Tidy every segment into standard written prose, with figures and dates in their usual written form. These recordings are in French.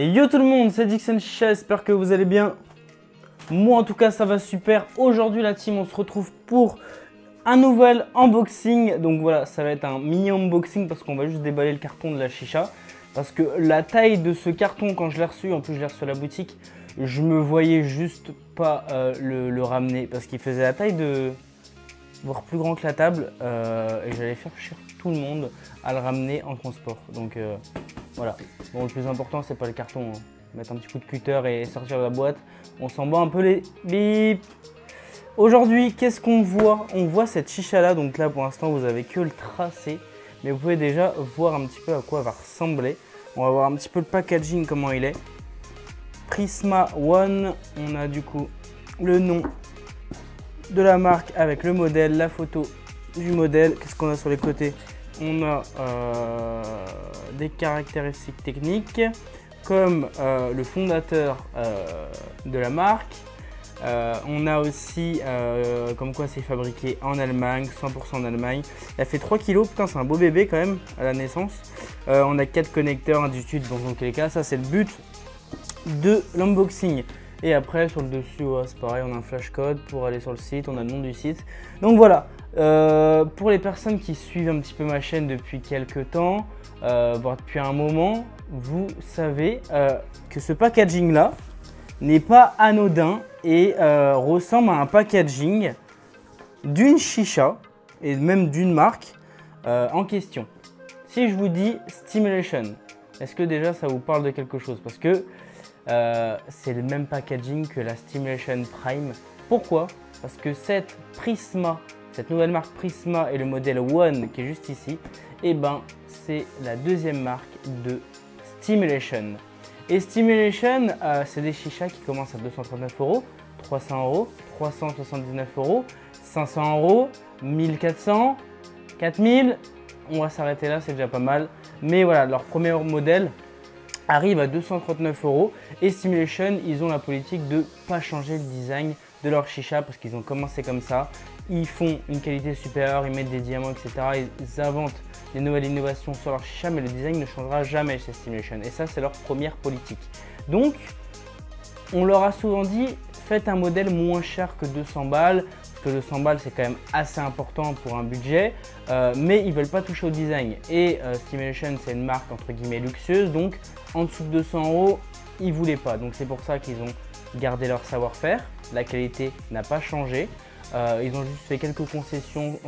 Et yo tout le monde, c'est Dixon Chicha, j'espère que vous allez bien. Moi en tout cas ça va super. Aujourd'hui la team on se retrouve pour un nouvel unboxing. Donc voilà, ça va être un mini unboxing parce qu'on va juste déballer le carton de la chicha. Parce que la taille de ce carton quand je l'ai reçu, en plus je l'ai reçu à la boutique, je me voyais juste pas le ramener. Parce qu'il faisait la taille de... voire plus grand que la table. Et j'allais faire chier tout le monde à le ramener en transport. Donc voilà. Bon, le plus important c'est pas le carton, hein. Mettre un petit coup de cutter et sortir de la boîte. On s'en bat un peu les bips. Aujourd'hui, qu'est-ce qu'on voit? On voit cette chicha là, donc là pour l'instant vous avez que le tracé. Mais vous pouvez déjà voir un petit peu à quoi elle va ressembler. On va voir un petit peu le packaging, comment il est. Prisma One, on a du coup le nom de la marque avec le modèle, la photo du modèle. Qu'est-ce qu'on a sur les côtés? On a des caractéristiques techniques comme le fondateur de la marque. On a aussi comme quoi c'est fabriqué en Allemagne, 100% en Allemagne. Elle fait 3 kg, putain c'est un beau bébé quand même à la naissance. On a 4 connecteurs, un du dessus, donc dans tous les cas, ça c'est le but de l'unboxing. Et après sur le dessus, ouais, c'est pareil, on a un flash code pour aller sur le site, on a le nom du site. Donc voilà, pour les personnes qui suivent un petit peu ma chaîne depuis quelques temps, voire depuis un moment, vous savez que ce packaging là n'est pas anodin et ressemble à un packaging d'une chicha et même d'une marque en question. Si je vous dis Stimulation, est-ce que déjà ça vous parle de quelque chose? Parce que c'est le même packaging que la Stimulation Prime. Pourquoi? Parce que cette Prisma, cette nouvelle marque Prisma et le modèle One qui est juste ici, et ben c'est la deuxième marque de Stimulation. Et Stimulation, c'est des chichas qui commencent à 239 €, 300 €, 379 €, 500 €, 1400, 4000. On va s'arrêter là, c'est déjà pas mal. Mais voilà, leur premier modèle arrive à 239 € et Stimulation, ils ont la politique de ne pas changer le design de leur chicha parce qu'ils ont commencé comme ça. Ils font une qualité supérieure, ils mettent des diamants, etc. Ils inventent des nouvelles innovations sur leur chicha, mais le design ne changera jamais chez Stimulation. Et ça, c'est leur première politique. Donc, on leur a souvent dit, faites un modèle moins cher que 200 balles. Parce que 200 balles, c'est quand même assez important pour un budget. Mais ils ne veulent pas toucher au design. Et Stimulation, c'est une marque entre guillemets luxueuse. Donc, en dessous de 200 €, ils ne voulaient pas. Donc, c'est pour ça qu'ils ont gardé leur savoir-faire. La qualité n'a pas changé. Ils ont juste fait quelques concessions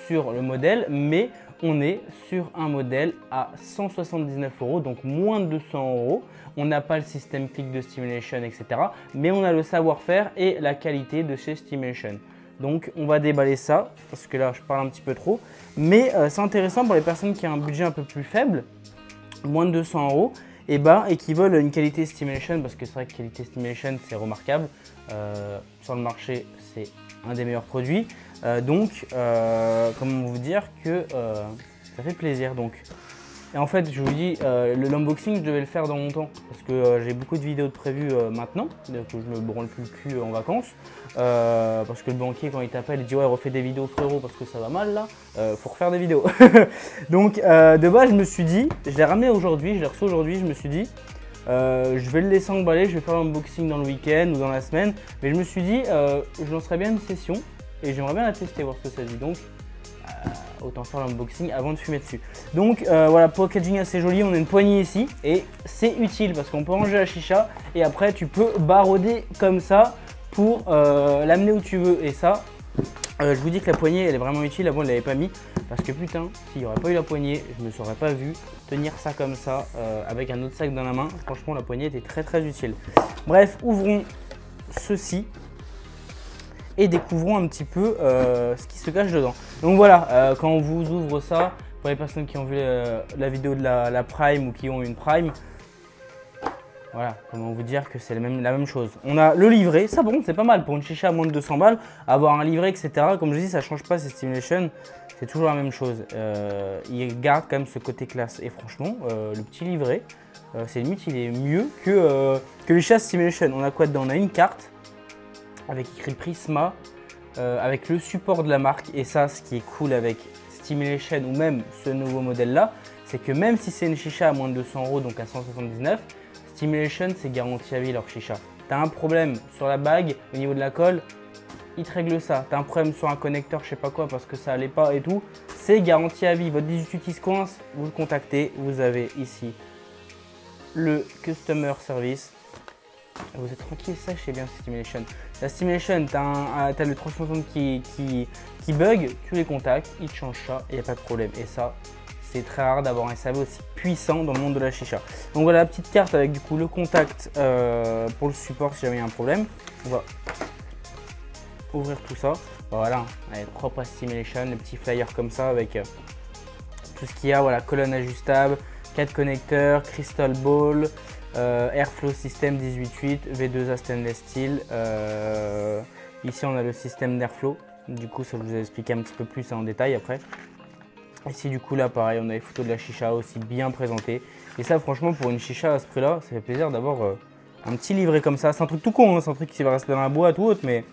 sur le modèle, mais on est sur un modèle à 179 €, donc moins de 200 €. On n'a pas le système click de Stimulation, etc. Mais on a le savoir-faire et la qualité de chez Stimulation. Donc on va déballer ça, parce que là je parle un petit peu trop. Mais c'est intéressant pour les personnes qui ont un budget un peu plus faible, moins de 200 € et qui veulent une qualité Stimulation, parce que c'est vrai que qualité Stimulation c'est remarquable. Sur le marché c'est un des meilleurs produits. Comment vous dire que ça fait plaisir. Donc. Et en fait, je vous dis, l'unboxing, je devais le faire dans longtemps parce que j'ai beaucoup de vidéos de prévues maintenant, donc je me branle plus le cul en vacances. Parce que le banquier, quand il t'appelle, il dit ouais, refais des vidéos frérot parce que ça va mal là, faut refaire des vidéos. Donc, de base, je me suis dit, je l'ai ramené aujourd'hui, je l'ai reçu aujourd'hui, je me suis dit, je vais le laisser emballer, je vais faire l'unboxing dans le week-end ou dans la semaine. Mais je me suis dit, je lancerai bien une session et j'aimerais bien la tester, voir ce que ça dit. Donc, autant faire l'unboxing avant de fumer dessus. Donc voilà, packaging assez joli, on a une poignée ici et c'est utile parce qu'on peut ranger la chicha et après tu peux barauder comme ça pour l'amener où tu veux. Et ça, je vous dis que la poignée elle est vraiment utile. Avant je ne l'avais pas mis parce que putain, s'il n'y aurait pas eu la poignée, je ne me serais pas vu tenir ça comme ça avec un autre sac dans la main. Franchement la poignée était très utile. Bref, ouvrons ceci et découvrons un petit peu ce qui se cache dedans. Donc voilà, quand on vous ouvre ça, pour les personnes qui ont vu la vidéo de la Prime ou qui ont une Prime, voilà, comment vous dire que c'est la même chose. On a le livret, ça bon, c'est pas mal pour une chicha à moins de 200 balles, avoir un livret, etc. Comme je dis, ça change pas, c'est Stimulation, c'est toujours la même chose. Ils gardent quand même ce côté classe. Et franchement, le petit livret, c'est limite, il est mieux que les chichas Stimulation. On a quoi dedans? On a une carte avec écrit Prisma, avec le support de la marque. Et ça, ce qui est cool avec Stimulation ou même ce nouveau modèle là, c'est que même si c'est une chicha à moins de 200 €, donc à 179, Stimulation, c'est garantie à vie leur chicha. T'as un problème sur la bague, au niveau de la colle, ils te règlent ça. T'as un problème sur un connecteur, je sais pas quoi, parce que ça allait pas et tout, c'est garantie à vie. Votre 18 qui se coince, vous le contactez. Vous avez ici le Customer Service. Vous êtes tranquille, ça je sais bien Stimulation. La Stimulation, t'as le 360 qui bug, tu les contactes, ils te changent ça et il n'y a pas de problème. Et ça, c'est très rare d'avoir un SAV aussi puissant dans le monde de la chicha. Donc voilà la petite carte avec du coup le contact pour le support si jamais il y a un problème. On va ouvrir tout ça. Voilà, elle est propre à Stimulation, le petit flyer comme ça avec tout ce qu'il y a. Voilà, colonne ajustable, 4 connecteurs, Crystal Ball, Airflow System 18.8, V2A Stainless Steel. Ici on a le système d'Airflow. Du coup ça je vous ai expliqué un petit peu plus en détail après. Ici du coup là pareil on a les photos de la chicha aussi bien présentées. Et ça franchement pour une chicha à ce prix là ça fait plaisir d'avoir un petit livret comme ça. C'est un truc tout con, hein, c'est un truc qui va rester dans la boîte ou autre, mais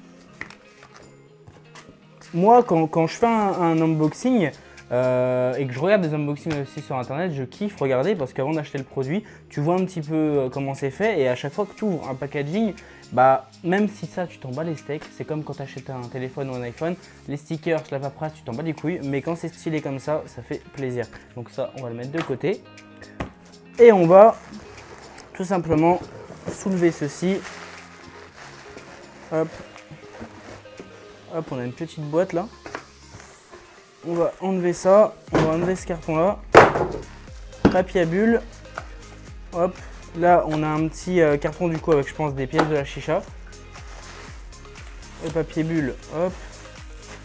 moi quand je fais un unboxing et que je regarde des unboxings aussi sur internet, je kiffe regarder parce qu'avant d'acheter le produit, tu vois un petit peu comment c'est fait et à chaque fois que tu ouvres un packaging, bah même si ça tu t'en bats les steaks, c'est comme quand tu achètes un téléphone ou un iPhone, les stickers, la paperasse, tu t'en bats les couilles, mais quand c'est stylé comme ça, ça fait plaisir. Donc ça, on va le mettre de côté et on va tout simplement soulever ceci. Hop. Hop, on a une petite boîte là. On va enlever ça, on va enlever ce carton là. Papier à bulles. Hop, là on a un petit carton du coup avec je pense des pièces de la chicha. Le papier bulle, hop.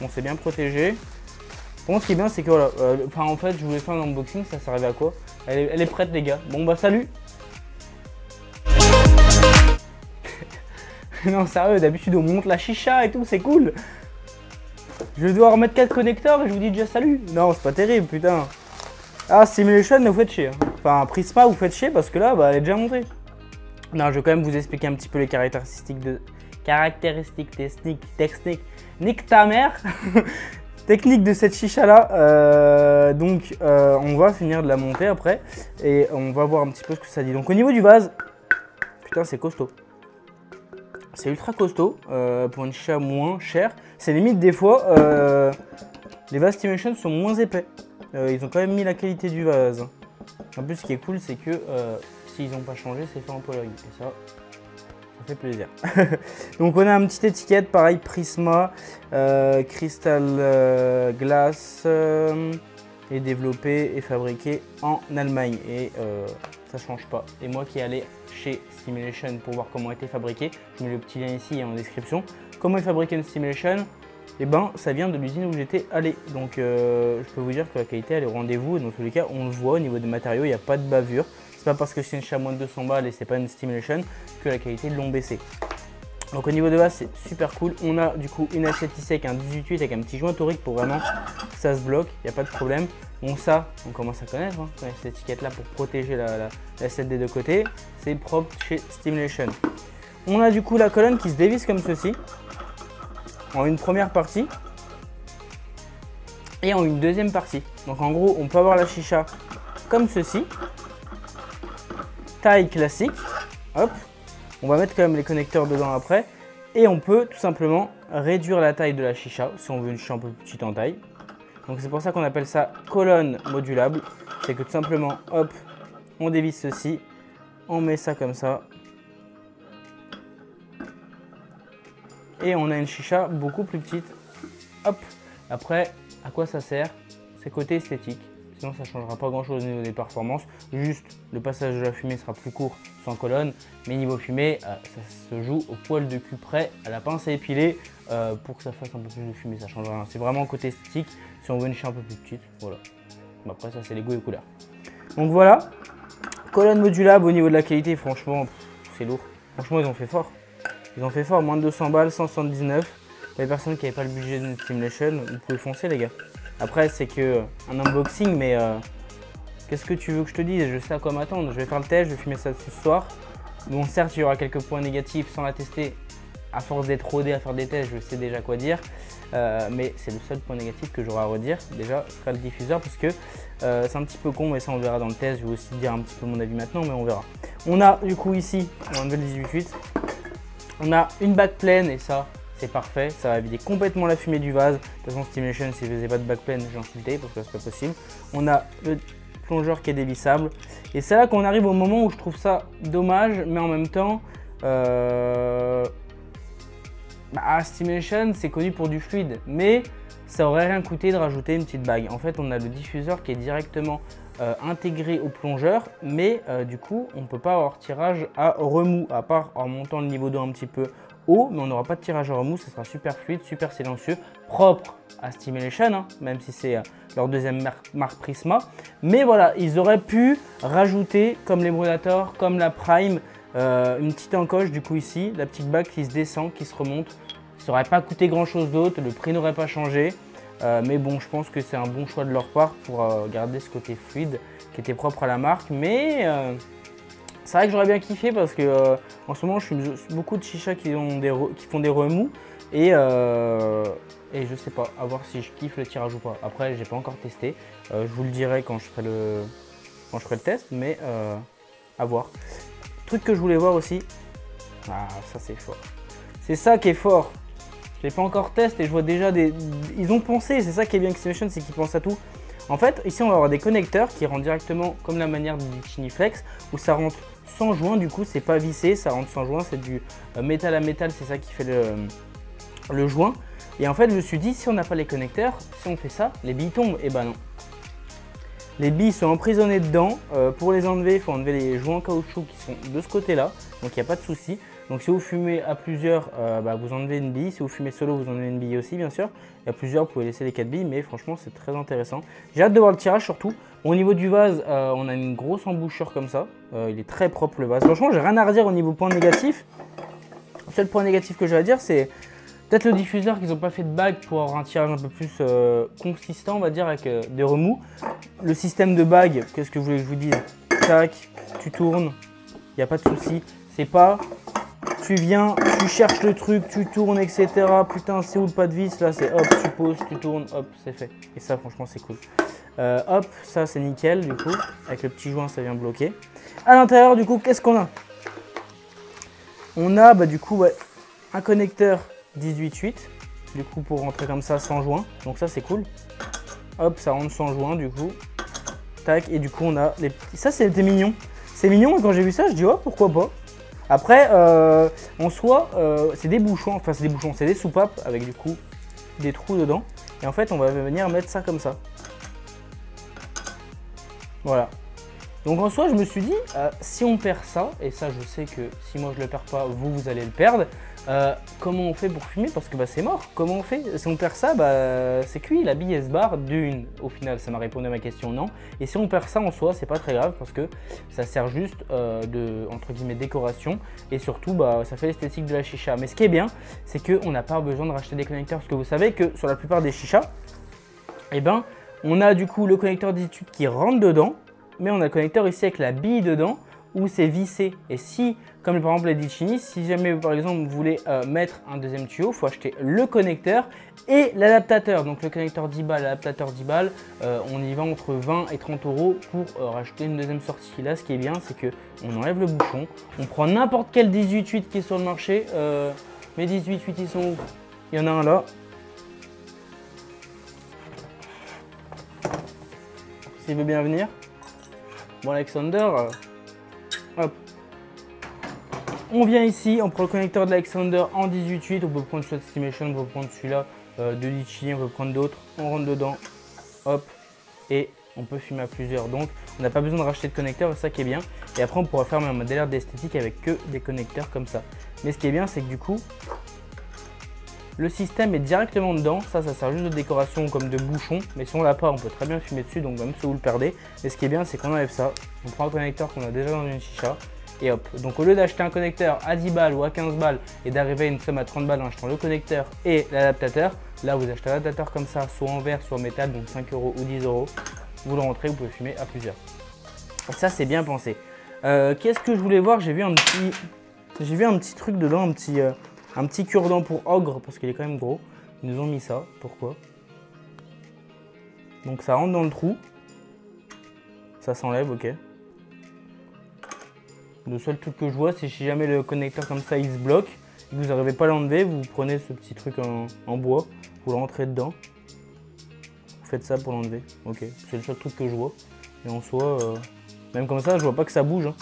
Bon, c'est bien protégé. Bon, ce qui est bien c'est que voilà, en fait je voulais faire un unboxing, ça servait à quoi? Elle est prête les gars. Bon bah salut. Non sérieux, d'habitude on monte la chicha et tout, c'est cool. Je dois remettre 4 connecteurs et je vous dis déjà salut. Non, c'est pas terrible, putain. Ah, Stimulation, vous faites chier. Enfin, Prisma, vous faites chier parce que là, bah, elle est déjà montée. Non, je vais quand même vous expliquer un petit peu les caractéristiques techniques. Nique ta mère. Technique de cette chicha là. On va finir de la monter après et on va voir un petit peu ce que ça dit. Donc, au niveau du vase, putain, c'est costaud. C'est ultra costaud pour une chicha moins chère. C'est limite des fois, les vases Stimulation sont moins épais. Ils ont quand même mis la qualité du vase. En plus, ce qui est cool, c'est que s'ils n'ont pas changé, c'est fait en Pologne. Et ça fait plaisir. Donc on a une petite étiquette, pareil, Prisma, Crystal Glass, est développé et fabriqué en Allemagne. Et ça change pas. Et moi qui allais chez Stimulation pour voir comment était fabriqué, je mets le petit lien ici en description. Comment est fabriqué une Stimulation? Et ben ça vient de l'usine où j'étais allé. Donc je peux vous dire que la qualité elle est au rendez-vous. Et dans tous les cas on le voit au niveau des matériaux, il n'y a pas de bavure. C'est pas parce que c'est une chicha moins de 200 balles et c'est pas une Stimulation que la qualité l'ont baissé. Donc au niveau de base c'est super cool. On a du coup une assiette ici avec un 18.8 avec un petit joint torique pour vraiment que ça se bloque, il n'y a pas de problème. Bon ça on commence à connaître, hein, quand il y a cette étiquette là pour protéger l'assiette des deux côtés. C'est propre chez Stimulation. On a du coup la colonne qui se dévisse comme ceci. En une première partie et en une deuxième partie. Donc en gros on peut avoir la chicha comme ceci. Taille classique. Hop. On va mettre quand même les connecteurs dedans après. Et on peut tout simplement réduire la taille de la chicha si on veut une chicha un peu plus petite en taille. Donc c'est pour ça qu'on appelle ça colonne modulable. C'est que tout simplement, hop, on dévisse ceci. On met ça comme ça. Et on a une chicha beaucoup plus petite. Hop. Après, à quoi ça sert? C'est côté esthétique. Sinon, ça ne changera pas grand chose au niveau des performances. Juste, le passage de la fumée sera plus court sans colonne. Mais niveau fumée, ça se joue au poil de cul près, à la pince à épiler pour que ça fasse un peu plus de fumée. Ça ne change rien. C'est vraiment côté esthétique. Si on veut une chicha un peu plus petite, voilà. Après, ça, c'est les goûts et les couleurs. Donc voilà. Colonne modulable au niveau de la qualité, franchement, c'est lourd. Franchement, ils ont fait fort. Ils ont fait fort, moins de 200 balles, 179. Les personnes qui n'avaient pas le budget d'une Stimulation, vous pouvez foncer les gars. Après c'est que un unboxing, mais qu'est-ce que tu veux que je te dise? Je sais à quoi m'attendre. Je vais faire le test, je vais fumer ça ce soir. Bon certes il y aura quelques points négatifs sans la tester à force d'être rodé à faire des tests, je sais déjà quoi dire. Mais c'est le seul point négatif que j'aurai à redire. Déjà, ce sera le diffuseur parce que c'est un petit peu con, mais ça on verra dans le test. Je vais aussi dire un petit peu mon avis maintenant, mais on verra. On a du coup ici, on va enlever le 18.8. On a une bague pleine et ça, c'est parfait. Ça va vider complètement la fumée du vase. De toute façon, Steamation, si je faisais pas de bague pleine, j'insultais parce que c'est pas possible. On a le plongeur qui est dévissable. Et c'est là qu'on arrive au moment où je trouve ça dommage, mais en même temps, Steamation, c'est connu pour du fluide, mais ça aurait rien coûté de rajouter une petite bague. En fait, on a le diffuseur qui est directement intégré au plongeur, mais du coup, on ne peut pas avoir tirage à remous, à part en montant le niveau d'eau un petit peu haut, mais on n'aura pas de tirage à remous, ça sera super fluide, super silencieux, propre à Steamation, hein, même si c'est leur deuxième marque Prisma. Mais voilà, ils auraient pu rajouter, comme les Predator, comme la Prime, une petite encoche du coup ici, la petite bague qui se descend, qui se remonte. Ça n'aurait pas coûté grand chose d'autre, le prix n'aurait pas changé. Mais bon, je pense que c'est un bon choix de leur part pour garder ce côté fluide qui était propre à la marque. Mais c'est vrai que j'aurais bien kiffé parce que en ce moment, je fume beaucoup de chichas qui font des remous. Et je sais pas, à voir si je kiffe le tirage ou pas. Après, j'ai pas encore testé. Je vous le dirai quand je ferai le test, mais à voir. Truc que je voulais voir aussi. Ah, ça c'est fort. C'est ça qui est fort. Je l'ai pas encore testé et je vois déjà ils ont pensé, c'est ça qui est bien avec Steamation, c'est qu'ils pensent à tout. En fait, ici on va avoir des connecteurs qui rentrent directement comme la manière du Chiniflex, où ça rentre sans joint, du coup c'est pas vissé, ça rentre sans joint, c'est du métal à métal, c'est ça qui fait le joint. Et en fait je me suis dit, si on n'a pas les connecteurs, si on fait ça, les billes tombent. Et ben non. Les billes sont emprisonnées dedans. Pour les enlever, il faut enlever les joints caoutchouc qui sont de ce côté-là. Donc il n'y a pas de souci. Donc si vous fumez à plusieurs, vous enlevez une bille. Si vous fumez solo, vous enlevez une bille aussi, bien sûr. Il y a plusieurs, vous pouvez laisser les 4 billes, mais franchement, c'est très intéressant. J'ai hâte de voir le tirage surtout. Au niveau du vase, on a une grosse embouchure comme ça. Il est très propre le vase. Franchement, j'ai rien à redire au niveau point négatif. Le seul point négatif que j'ai à dire, c'est peut-être le diffuseur qu'ils n'ont pas fait de bague pour avoir un tirage un peu plus consistant, on va dire, avec des remous. Le système de bague, qu'est-ce que vous voulez que je vous dise? Tac, tu tournes, il n'y a pas de souci. C'est pas, tu viens, tu cherches le truc, tu tournes, etc. Putain, c'est où le pas de vis? Là, c'est hop, tu poses, tu tournes, hop, c'est fait. Et ça, franchement, c'est cool. Hop, ça, c'est nickel, du coup. Avec le petit joint, ça vient bloquer. À l'intérieur, du coup, qu'est-ce qu'on a? On a, du coup, ouais, un connecteur 18.8, du coup pour rentrer comme ça sans joint, donc ça c'est cool. Hop, ça rentre sans joint du coup. Tac, et du coup on a les petits. Ça c'était mignon. C'est mignon et quand j'ai vu ça, je dis oh pourquoi pas. Après, en soi, c'est des bouchons, enfin c'est des bouchons, c'est des soupapes avec du coup des trous dedans. Et en fait on va venir mettre ça comme ça. Voilà. Donc en soi je me suis dit, si on perd ça, et ça je sais que si moi je le perds pas, vous allez le perdre, comment on fait pour fumer? Parce que c'est mort, comment on fait? Si on perd ça, c'est cuit, la bille elle se barre d'une. Au final ça m'a répondu à ma question non. Et si on perd ça en soi, c'est pas très grave parce que ça sert juste de, entre guillemets, décoration. Et surtout ça fait l'esthétique de la chicha. Mais ce qui est bien, c'est qu'on n'a pas besoin de racheter des connecteurs. Parce que vous savez que sur la plupart des chichas, on a du coup le connecteur 18 qui rentre dedans. Mais on a le connecteur ici avec la bille dedans où c'est vissé. Et si, comme par exemple les Ditchini, si jamais par exemple vous voulez mettre un deuxième tuyau, il faut acheter le connecteur et l'adaptateur. Donc le connecteur 10 balles, l'adaptateur 10 balles, on y va entre 20 et 30 € pour racheter une deuxième sortie. Là, ce qui est bien, c'est qu'on enlève le bouchon, on prend n'importe quel 18.8 qui est sur le marché. Mes 18.8 ils sont où? Il y en a un là. S'il veut bien venir. Bon Alexander, hop. On vient ici, on prend le connecteur de l'Alexander en 18.8, on peut prendre celui de Steamation, on peut prendre celui-là de Ditchini, on peut prendre d'autres, on rentre dedans, hop, et on peut fumer à plusieurs. Donc on n'a pas besoin de racheter de connecteur, c'est ça qui est bien. Et après on pourra faire un modèle d'esthétique avec que des connecteurs comme ça. Mais ce qui est bien, c'est que du coup, le système est directement dedans, ça sert juste de décoration comme de bouchon, mais si on l'a pas, on peut très bien fumer dessus, donc même si vous le perdez. Et ce qui est bien, c'est qu'on enlève ça, on prend un connecteur qu'on a déjà dans une chicha, et hop. Donc au lieu d'acheter un connecteur à 10 balles ou à 15 balles et d'arriver à une somme à 30 balles en achetant le connecteur et l'adaptateur, là vous achetez l'adaptateur comme ça, soit en verre, soit en métal, donc 5 € ou 10 €, vous le rentrez, vous pouvez fumer à plusieurs. Et ça c'est bien pensé. Qu'est-ce que je voulais voir? J'ai vu un petit truc dedans, un petit Un petit cure-dent pour ogre, parce qu'il est quand même gros. Ils nous ont mis ça, pourquoi? Donc ça rentre dans le trou. Ça s'enlève, ok. Le seul truc que je vois, c'est si jamais le connecteur comme ça il se bloque, et que vous n'arrivez pas à l'enlever, vous prenez ce petit truc en bois, vous le rentrez dedans. Vous faites ça pour l'enlever, ok. C'est le seul truc que je vois. Et en soi, même comme ça, je vois pas que ça bouge. Hein.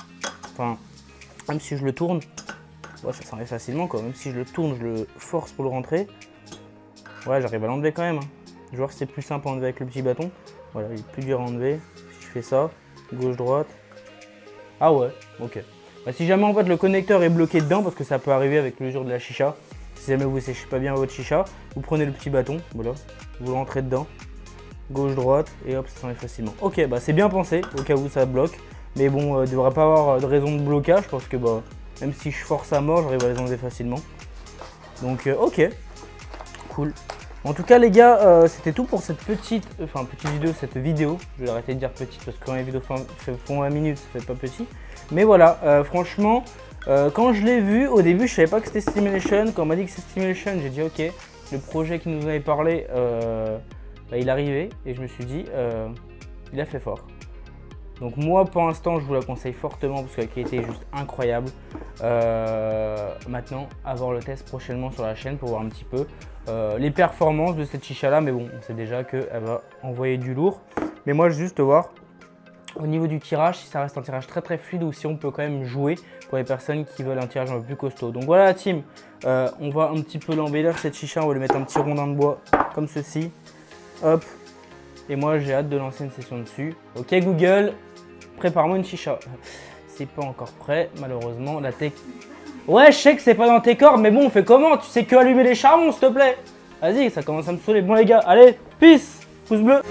Enfin, même si je le tourne, ouais, ça s'enlève facilement quoi. Même si je le tourne, je le force pour le rentrer. Ouais, j'arrive à l'enlever quand même. Hein. Je vois que c'est plus simple à enlever avec le petit bâton. Voilà, il est plus dur à enlever. Si je fais ça, gauche-droite. Ah ouais, ok. Bah, si jamais en fait le connecteur est bloqué dedans, parce que ça peut arriver avec l'usure de la chicha. Si jamais vous ne séchez pas bien votre chicha, vous prenez le petit bâton, voilà. Vous le rentrez dedans. Gauche-droite et hop, ça s'enlève facilement. Ok, bah c'est bien pensé, au cas où ça bloque. Mais bon, il ne devrait pas avoir de raison de blocage parce que bah, même si je force à mort, j'arrive à les enlever facilement. Donc ok, cool. En tout cas les gars, c'était tout pour cette petite vidéo. Je vais arrêter de dire petite parce que quand les vidéos font 1 minute, ça fait pas petit. Mais voilà, franchement, quand je l'ai vu, au début je savais pas que c'était Steamilation. Quand on m'a dit que c'était Steamilation, j'ai dit ok, le projet qui nous avait parlé, bah, il arrivait et je me suis dit, il a fait fort. Donc moi pour l'instant je vous la conseille fortement parce que la qualité est juste incroyable. Maintenant à voir le test prochainement sur la chaîne pour voir un petit peu les performances de cette chicha là. Mais bon, on sait déjà qu'elle va envoyer du lourd. Mais moi je veux juste voir au niveau du tirage si ça reste un tirage très fluide ou si on peut quand même jouer pour les personnes qui veulent un tirage un peu plus costaud. Donc voilà la team, on va un petit peu l'embellir cette chicha, on va lui mettre un petit rondin de bois comme ceci. Hop. Et moi j'ai hâte de lancer une session dessus. Ok Google, prépare-moi une chicha. C'est pas encore prêt, malheureusement. La tech. Ouais, je sais que c'est pas dans tes cordes, mais bon, on fait comment? Tu sais que allumer les charbons, s'il te plaît. Vas-y, ça commence à me saouler. Bon les gars, allez, peace, pouce bleu.